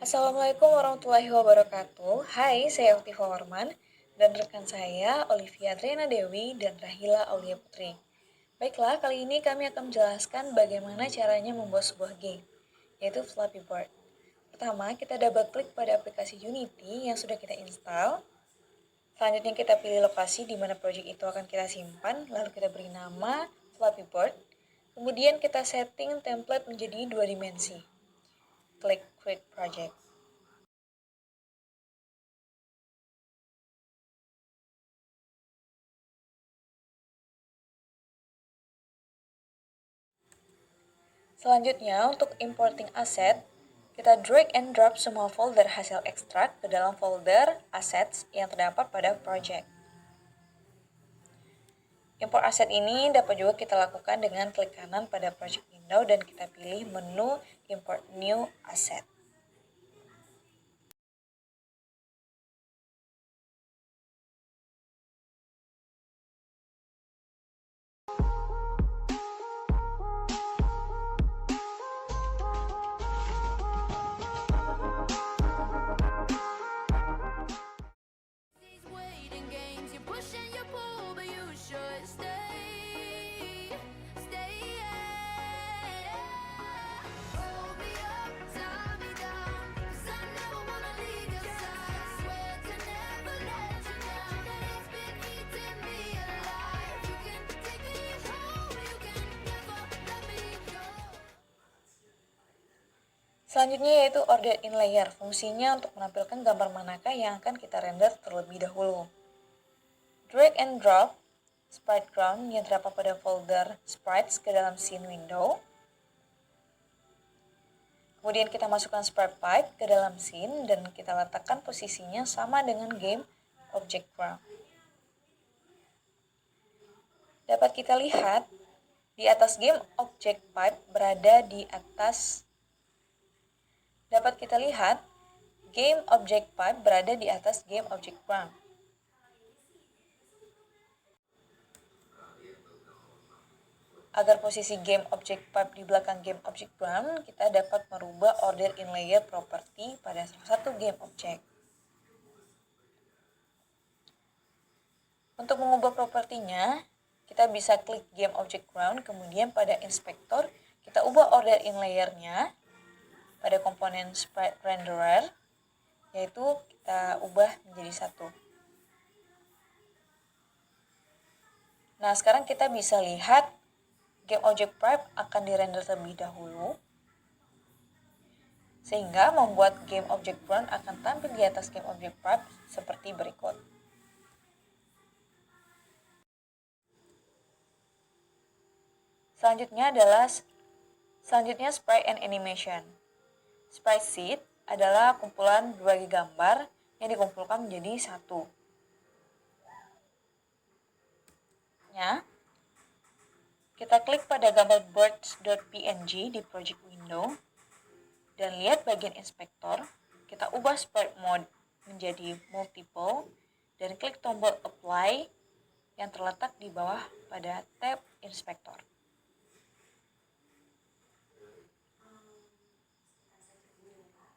Assalamualaikum warahmatullahi wabarakatuh. Hai, saya Ukti Fawarman dan rekan saya Olivia Triana Dewi dan Rahila Aulia Putri. Baiklah, kali ini kami akan menjelaskan bagaimana caranya membuat sebuah game, yaitu Flappy Bird. Pertama, kita double klik pada aplikasi Unity yang sudah kita install. Selanjutnya kita pilih lokasi di mana project itu akan kita simpan, lalu kita beri nama Flappy Bird. Kemudian kita setting template menjadi 2 dimensi. Klik Create Project. Selanjutnya, untuk importing aset, kita drag and drop semua folder hasil ekstrak ke dalam folder assets yang terdapat pada project. Import aset ini dapat juga kita lakukan dengan klik kanan pada project window dan kita pilih menu Import New Asset. Selanjutnya yaitu order in layer, fungsinya untuk menampilkan gambar manakah yang akan kita render terlebih dahulu. Drag and drop sprite ground yang terdapat pada folder sprites ke dalam scene window. Kemudian kita masukkan sprite pipe ke dalam scene dan kita letakkan posisinya sama dengan game object ground. Dapat kita lihat di atas game object pipe berada di atas game object pipe berada di atas game object ground. Agar posisi game object pipe di belakang game object ground, kita dapat merubah order in layer property pada salah satu game object. Untuk mengubah propertinya, kita bisa klik game object ground, kemudian pada inspektor, kita ubah order in layer-nya pada komponen sprite renderer, yaitu kita ubah menjadi 1. Nah, sekarang kita bisa lihat game object pipe akan dirender terlebih dahulu, sehingga membuat game object ground akan tampil di atas game object pipe seperti berikut. Selanjutnya sprite and animation. Sprite sheet adalah kumpulan berbagai gambar yang dikumpulkan menjadi satu. Kita klik pada gambar birds.png di project window dan lihat bagian inspektor. Kita ubah sprite mode menjadi multiple dan klik tombol apply yang terletak di bawah pada tab inspektor.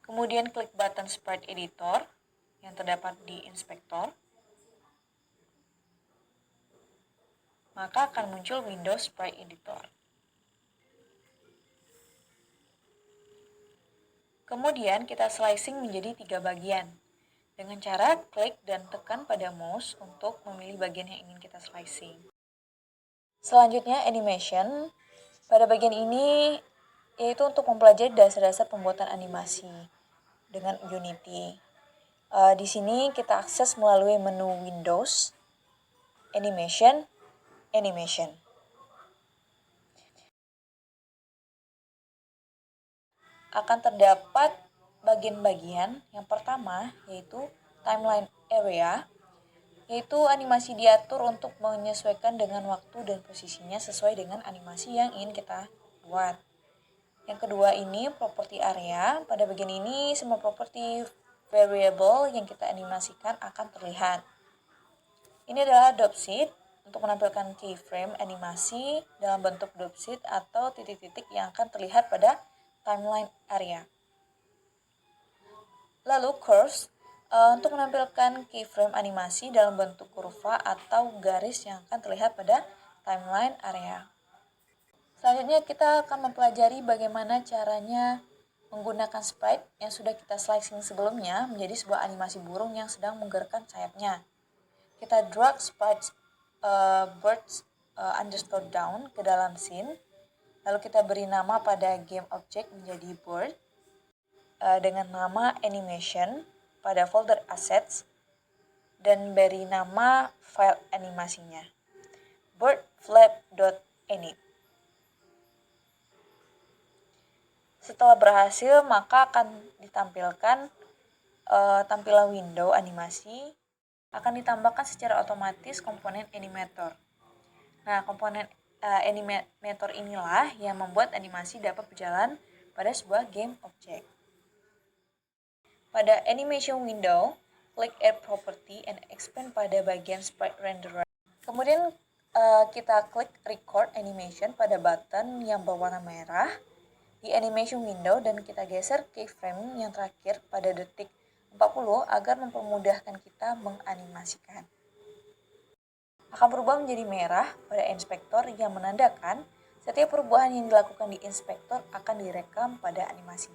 Kemudian klik button sprite editor yang terdapat di inspektor. Maka akan muncul Windows Sprite Editor. Kemudian kita slicing menjadi 3 bagian dengan cara klik dan tekan pada mouse untuk memilih bagian yang ingin kita slicing. Selanjutnya animation. Pada bagian ini yaitu untuk mempelajari dasar-dasar pembuatan animasi dengan Unity. Di sini kita akses melalui menu Windows, Animation. Akan terdapat bagian-bagian. Yang pertama yaitu timeline area, yaitu animasi diatur untuk menyesuaikan dengan waktu dan posisinya sesuai dengan animasi yang ingin kita buat. Yang kedua ini property area. Pada bagian ini semua property variable yang kita animasikan akan terlihat. Ini adalah dropsheet untuk menampilkan keyframe animasi dalam bentuk dropsheet atau titik-titik yang akan terlihat pada timeline area. Lalu curves untuk menampilkan keyframe animasi dalam bentuk kurva atau garis yang akan terlihat pada timeline area. Selanjutnya kita akan mempelajari bagaimana caranya menggunakan sprite yang sudah kita slicing sebelumnya menjadi sebuah animasi burung yang sedang menggerakkan sayapnya. Kita drag sprite birds underscore down ke dalam scene, lalu kita beri nama pada game object menjadi bird dengan nama animation pada folder assets dan beri nama file animasinya birdflap.ini. Setelah berhasil, maka akan ditampilkan tampilan window animasi, akan ditambahkan secara otomatis komponen animator. Nah, komponen animator inilah yang membuat animasi dapat berjalan pada sebuah game object. Pada animation window, klik Add Property and expand pada bagian sprite renderer. Kemudian kita klik Record Animation pada button yang berwarna merah di animation window dan kita geser keyframe yang terakhir pada detik 40 agar mempermudahkan kita menganimasikan. Akan berubah menjadi merah pada inspektor yang menandakan setiap perubahan yang dilakukan di inspektor akan direkam pada animasi.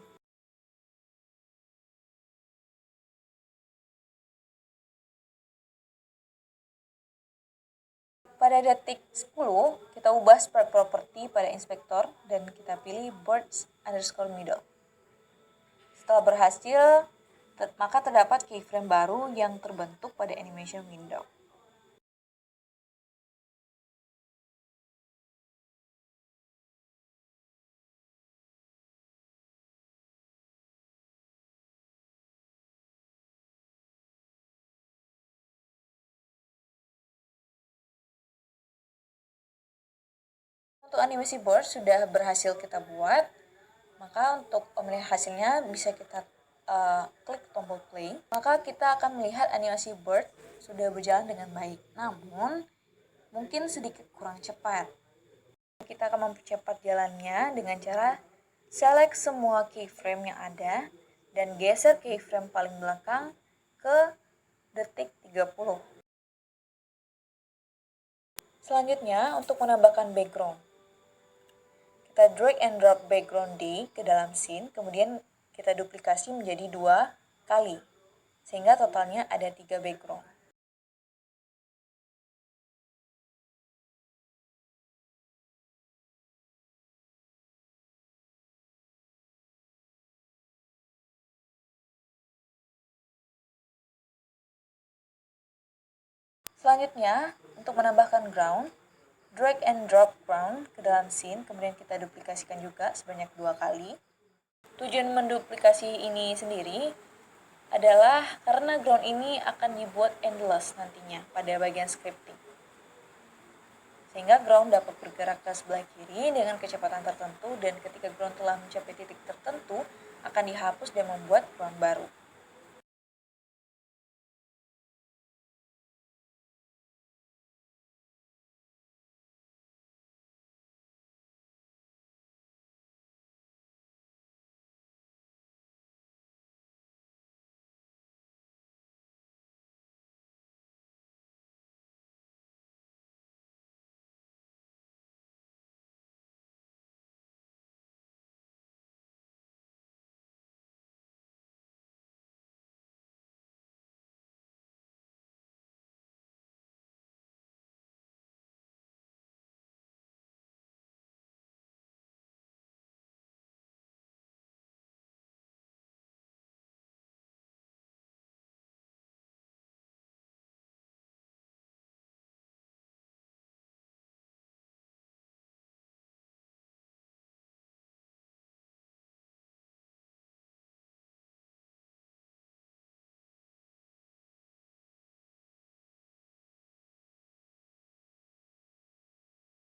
Pada detik 10, kita ubah sprite property pada inspektor dan kita pilih birds underscore middle. Setelah berhasil, maka terdapat keyframe baru yang terbentuk pada animation window. Untuk animasi bird sudah berhasil kita buat, maka untuk melihat hasilnya bisa kita klik tombol play. Maka kita akan melihat animasi bird sudah berjalan dengan baik, namun mungkin sedikit kurang cepat. Kita akan mempercepat jalannya dengan cara select semua keyframe yang ada dan geser keyframe paling belakang ke detik 30. Selanjutnya, untuk menambahkan background, kita drag and drop background D ke dalam scene, kemudian kita duplikasi menjadi 2 kali, sehingga totalnya ada 3 background. Selanjutnya, untuk menambahkan ground, drag and drop ground ke dalam scene, kemudian kita duplikasikan juga sebanyak 2 kali. Tujuan menduplikasi ini sendiri adalah karena ground ini akan dibuat endless nantinya pada bagian scripting. Sehingga ground dapat bergerak ke sebelah kiri dengan kecepatan tertentu dan ketika ground telah mencapai titik tertentu akan dihapus dan membuat ground baru.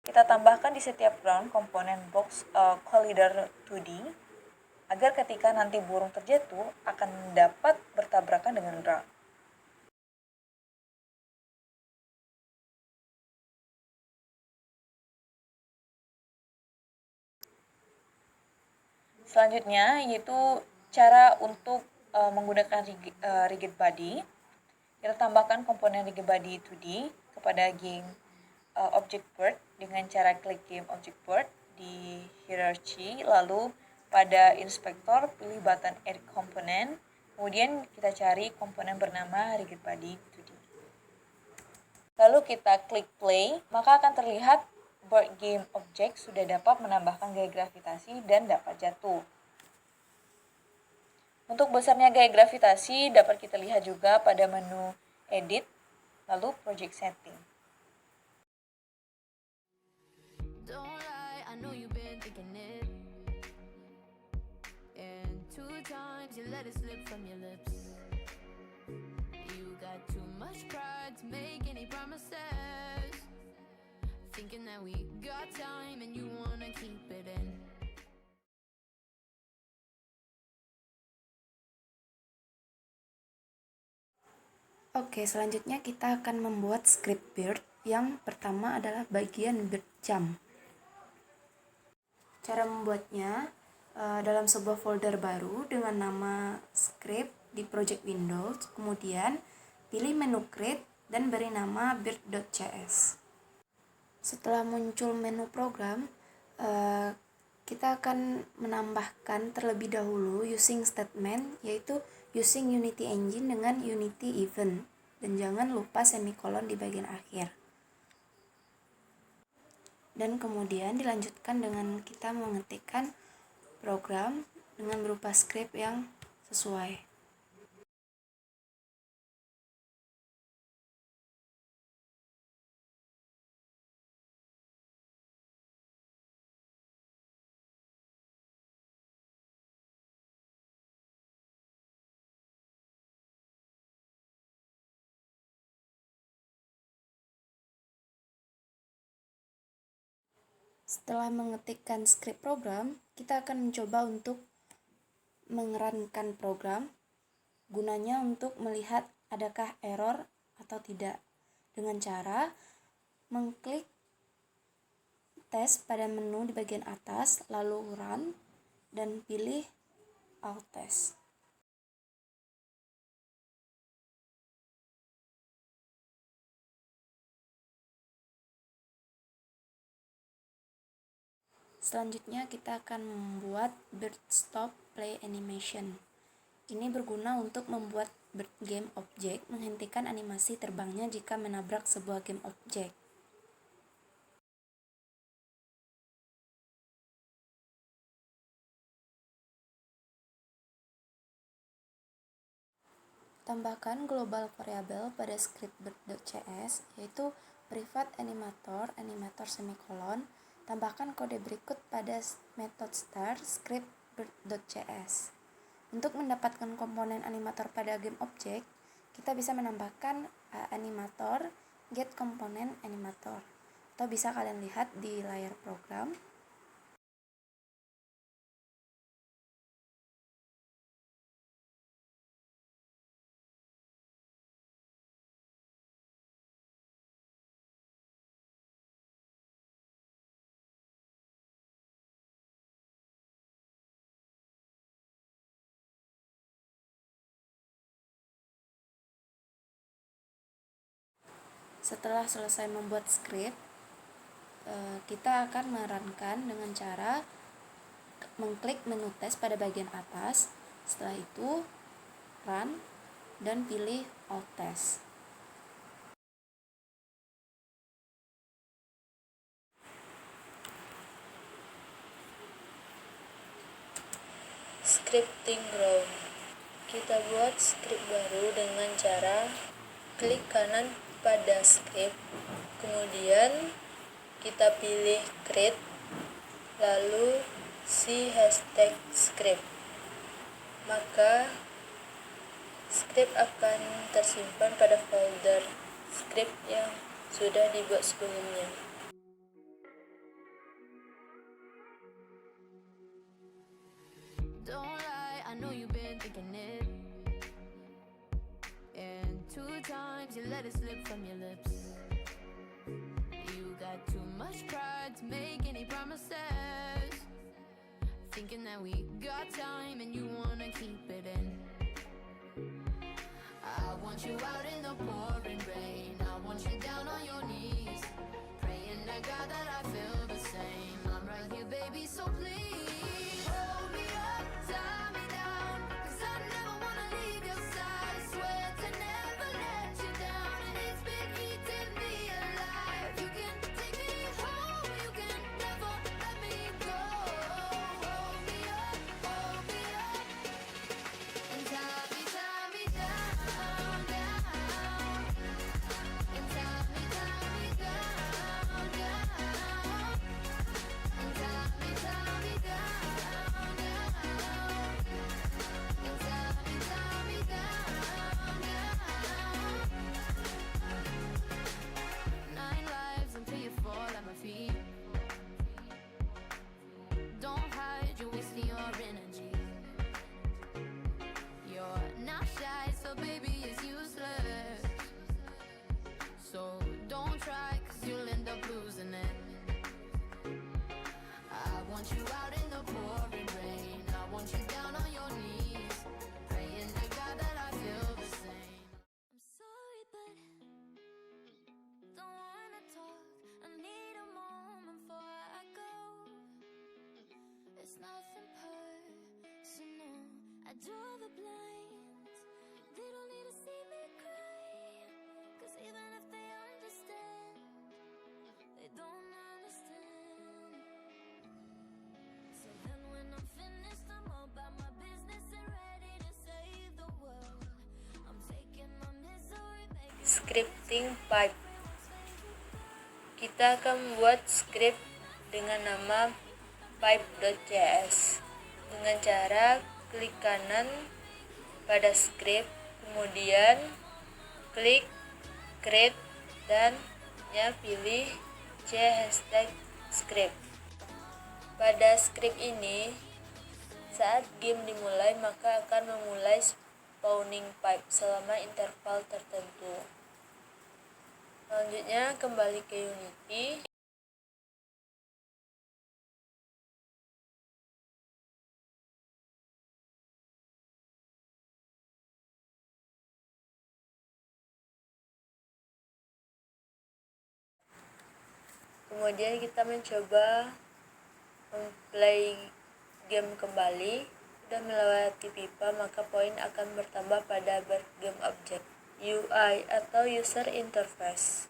Kita tambahkan di setiap ground komponen box collider 2D agar ketika nanti burung terjatuh akan dapat bertabrakan dengan ground. Selanjutnya yaitu cara untuk menggunakan rigid body. Kita tambahkan komponen rigid body 2D kepada game object board dengan cara klik game object board di hierarchy, lalu pada inspektor pilih button add component, kemudian kita cari komponen bernama rigid body 2D. Lalu kita klik play, maka akan terlihat board game object sudah dapat menambahkan gaya gravitasi dan dapat jatuh. Untuk besarnya gaya gravitasi dapat kita lihat juga pada menu Edit, lalu Project Setting. Don't lie, I know you've been thinking it. And 2 times you let it slip from your lips. You got too much pride to make any promises. Thinking that we got time and you wanna keep it in. Oke, selanjutnya kita akan membuat script bird. Yang pertama adalah bagian bird jump. Cara membuatnya dalam sebuah folder baru dengan nama script di project Windows, kemudian pilih menu create dan beri nama bird.cs. Setelah muncul menu program, kita akan menambahkan terlebih dahulu using statement, yaitu using Unity Engine dengan Unity Event, dan jangan lupa semikolon di bagian akhir. Dan kemudian dilanjutkan dengan kita mengetikkan program dengan berupa script yang sesuai. Setelah mengetikkan script program, kita akan mencoba untuk mengerankan program, gunanya untuk melihat adakah error atau tidak, dengan cara mengklik tes pada menu di bagian atas, lalu run, dan pilih alt test. Selanjutnya kita akan membuat bird stop play animation. Ini berguna untuk membuat bird game object menghentikan animasi terbangnya jika menabrak sebuah game object. Tambahkan global variable pada script bird.cs, yaitu private animator semikolon. Tambahkan kode berikut pada method start script bird.cs. Untuk mendapatkan komponen animator pada game object, kita bisa menambahkan animator get komponen animator, atau bisa kalian lihat di layar program. Setelah selesai membuat script, kita akan merankan dengan cara mengklik menu tes pada bagian atas. Setelah itu run dan pilih alt test. Scripting ground. Kita buat script baru dengan cara klik kanan pada script, kemudian kita pilih create, lalu si hashtag script. Maka script akan tersimpan pada folder script yang sudah dibuat sebelumnya. Don't lie, I know you've been thinking it. And 2 times you let it slip from your lips. You got too much pride to make any promises. Thinking that we got time and you wanna keep it in. want you out in the pouring rain. I want you down on your knees, praying to God that I feel the same. I'm right here, baby, so please hold me up, tie me down, 'cause I never wanna leave your side. I swear to never let you down, and it's been eating me alive. You can take me home, you can never let me go. Hold me up, and tie me down, down, and tie me down, down, and tie me down, down, and tie me down, down. 9 lives until you fall at my feet. Don't hide, you're wasting your energy. You're not shy, so baby, it's useless. So don't try, 'cause you'll end up losing it. I want you out in the pouring rain. I want you down on your knees, praying to God that I feel the same. I'm sorry, but don't wanna talk. I need a moment before I go. It's nothing personal. I draw the blinds. They don't need to see me cry, 'cause even if they understand, they don't understand. So then when I'm finished, I'm all about my business and ready to save the world. I'm taking my misery, making Scripting pipe. Kita akan membuat script dengan nama pipe.js dengan cara klik kanan pada script, kemudian klik create dan pilih #script. Pada script ini, saat game dimulai maka akan memulai spawning pipe selama interval tertentu. Selanjutnya kembali ke Unity. Kemudian kita mencoba memplay game kembali. Sudah melewati pipa, maka poin akan bertambah pada game object UI atau user interface.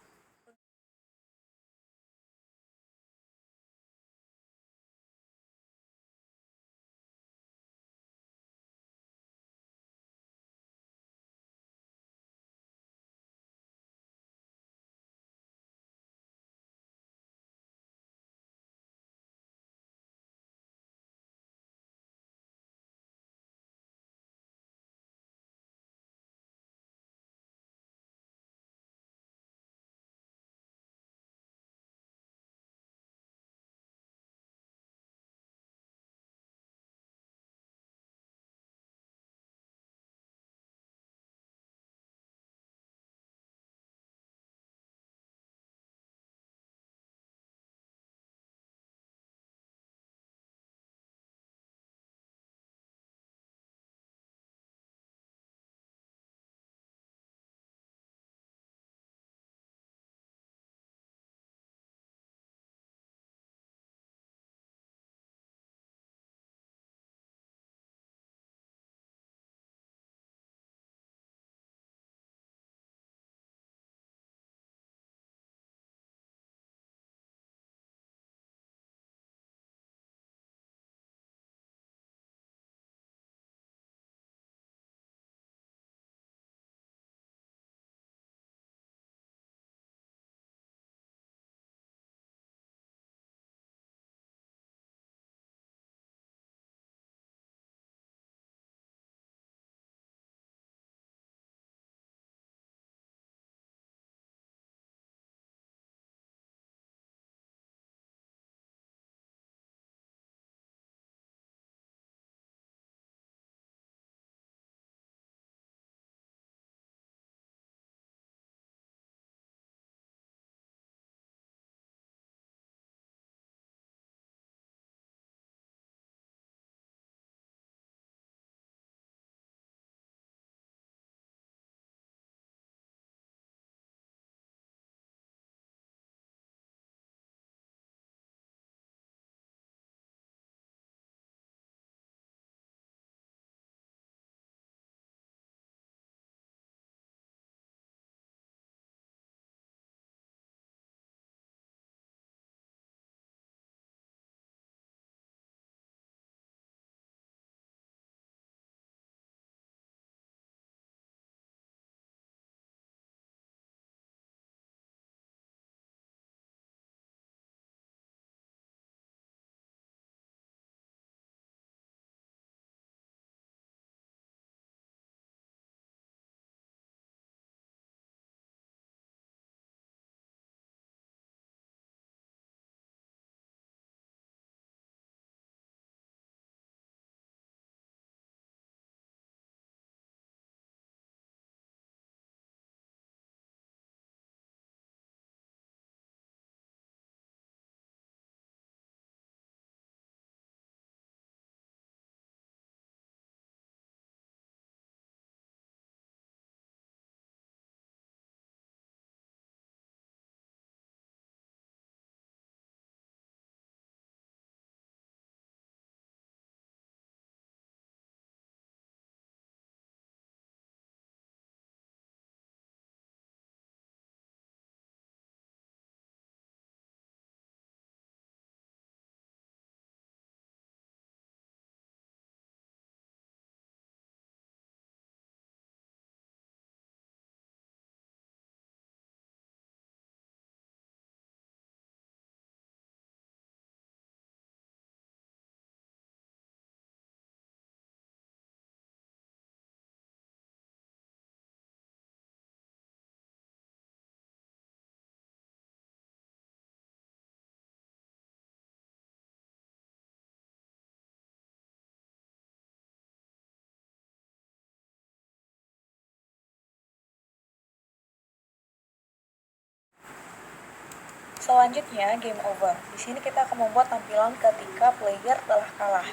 Selanjutnya, game over. Di sini kita akan membuat tampilan ketika player telah kalah.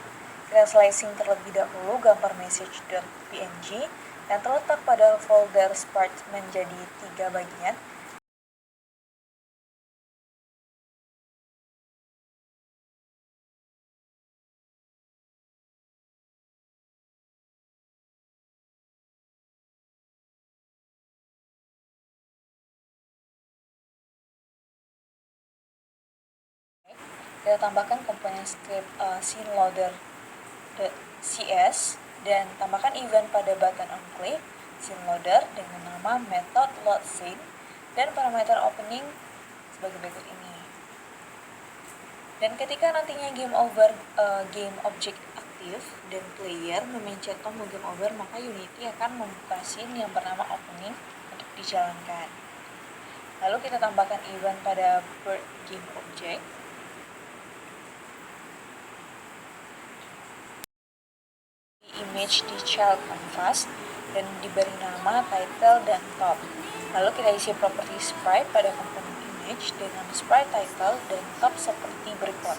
Kita slicing terlebih dahulu gambar message.png yang terletak pada folder Spark menjadi 3 bagian. Kita tambahkan komponen script scene loader.cs dan tambahkan event pada button on click scene loader dengan nama method load scene dan parameter opening sebagai berikut ini. Dan ketika nantinya game object aktif dan player memencet tombol game over, maka Unity akan membuka scene yang bernama opening untuk dijalankan. Lalu kita tambahkan event pada bird game object. Image di child canvas dan diberi nama title dan top. Lalu kita isi properti sprite pada komponen image dengan sprite title dan top seperti berikut.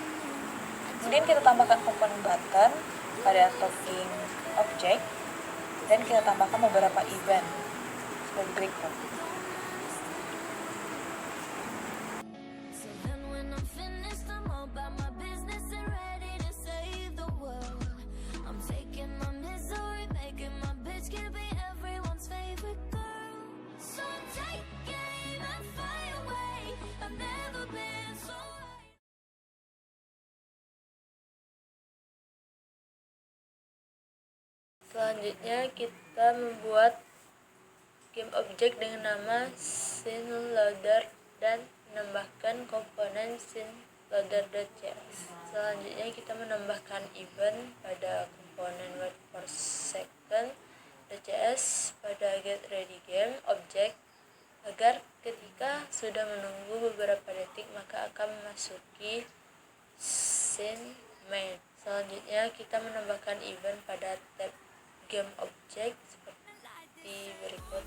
Kemudian kita tambahkan komponen button pada top game object dan kita tambahkan beberapa event seperti berikut. So then when I'm finished, I'm all about my business and ready to save the world. I'm taking my misery, making my bitch can be everyone's favorite girl. So take aim and fly away. I've never been so high. Selanjutnya kita membuat game object dengan nama scene loader dan menambahkan komponen scene loader.js. Selanjutnya kita menambahkan event pada komponen wait for second.js pada get ready game object agar ketika sudah menunggu beberapa detik maka akan memasuki scene main. Selanjutnya kita menambahkan event pada tab game object seperti berikut.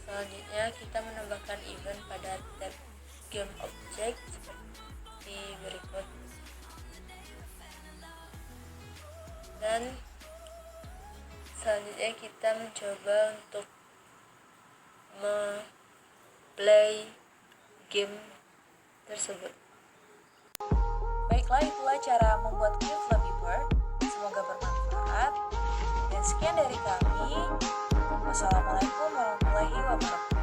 Selanjutnya kita menambahkan event pada tab game object seperti berikut. Dan selanjutnya kita mencoba untuk play game tersebut. Baiklah, itulah cara membuat game Flappy Bird. Semoga bermanfaat. Dan sekian dari kami. Wassalamualaikum warahmatullahi wabarakatuh.